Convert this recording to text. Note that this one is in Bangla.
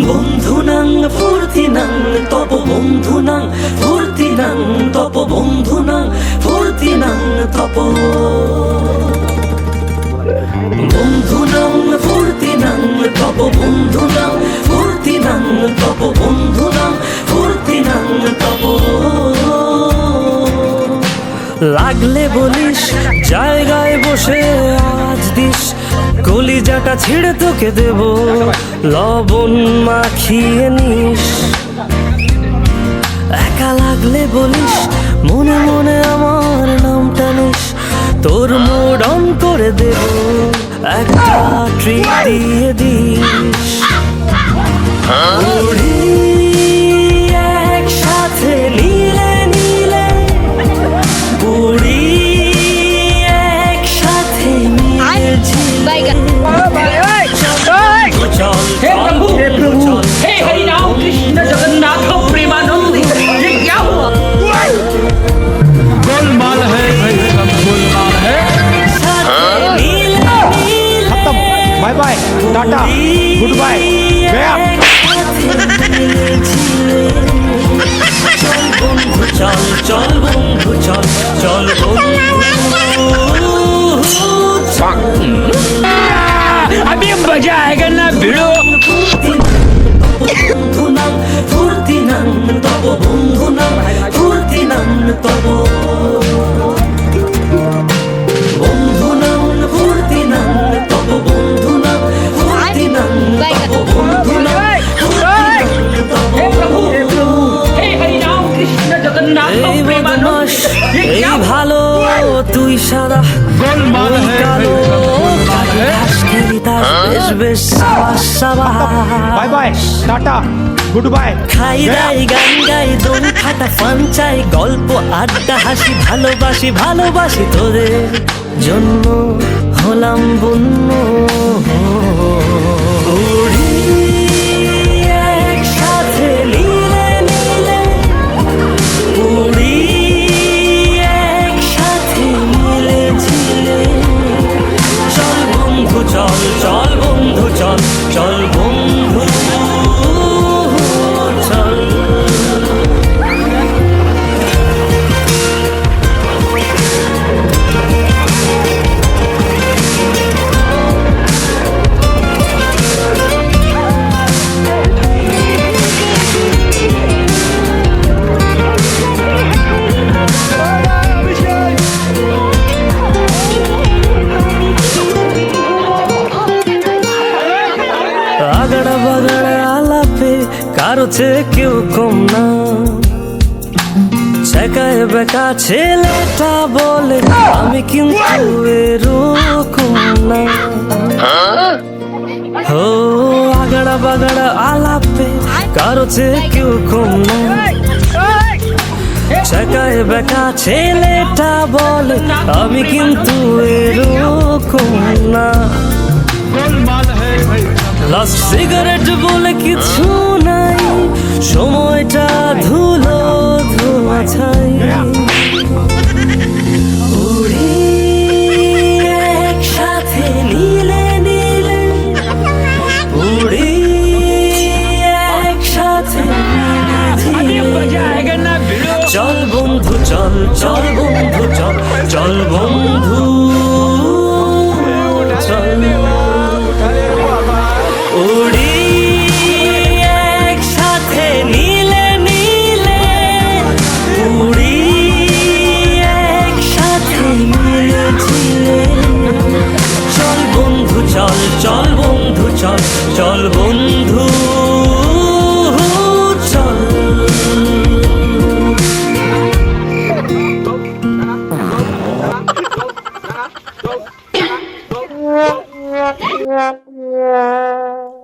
বন্ধুনাং ফুর্তিনাং তপ বন্ধুনাং ফুর্তিনাং তপ বন্ধুনাং ফুর্তিনাং তপ বন্ধুনাং ফুর্তিনাং তপ বন্ধুনাং ফুর্তিনাং তপ বন্ধুনাং ফুর্তিনাং তপ লাগলে বলিস জায়গায় বসে আজ দিস কলিজাটা ছিঁড়ে তোকে দেব লবণ মাখিয়ে নিস একা লাগলে বলিস মনে মনে আমার নামটা নিস তোর মুড অন করে দেব একটা ট্রিট দিয়ে দিস উড়ি একসাথে নীলে নীলে উড়ি একসাথে মিলে ঝিলে চল हे हरि राम कृष्ण जगन्नाथ प्रेमानंद ये क्या हुआ? गोलमाल है भाई, सब गोलमाल है। खत्म, bye bye, tata, goodbye, गया। चल चल बंधु चल चल अभी मजा आएगा ना भिड़ो। বন্ধুনাং ফুর্তিনাং তব বন্ধুনাং ফুর্তিনাং তব বন্ধুনাং ফুর্তিনাং তব বন্ধুনাং ফুর্তিনাং তব বন্ধুনাং हे प्रभु हे हरि राम कृष्ण जगन्नाथ এই प्रेमानंद ये এই क्या हुआ? ভালো তুই সাদা गोलमाल ওই है কালো भाई, सब गोलमाल है। কাশকেরি তার বেশ বেশ সাবাস bye bye, tata, goodbye, খাই गया। দাই গান গাই দম ফাটা ফান চাই গল্প আড্ডা হাসি ভালোবাসি ভালোবাসি তোদের জন্য হলাম বন্য উড়ি একসাথে নীলে নীলে উড়ি একসাথে মিলে ঝিলে চল বন্ধু চল চল বন্ধু চল চল বন্ধু চল আগড়া বাগড়া আলাপে কারো চেয়ে কেউ কম না শেখায় বেকা ছেলেটা বলে আমি কিন্তু এরকম না ও আগড়া বাগড়া আলাপে কারো চেয়ে কেউ কম না শেখায় বেকা ছেলেটা বলে আমি কিন্তু এরকম না गोलमाल है भाई, सब লাস্ট সিগারেট বলে কিছু নাই সময়টা ধুলো ধোয়া ছাই উড়ি একসাথে নীলে নীলে উড়ি একসাথে মিলে अभी ঝিলে। मजा आएगा ना भिड़ो। চল বন্ধু চল চল বন্ধু চল চল বন্ধু চল উড়ি একসাথে নীলে নীলে উড়ি একসাথে মিলে ঝিলে চল বন্ধু চল চল বন্ধু চল চল বন্ধু চল Yeah.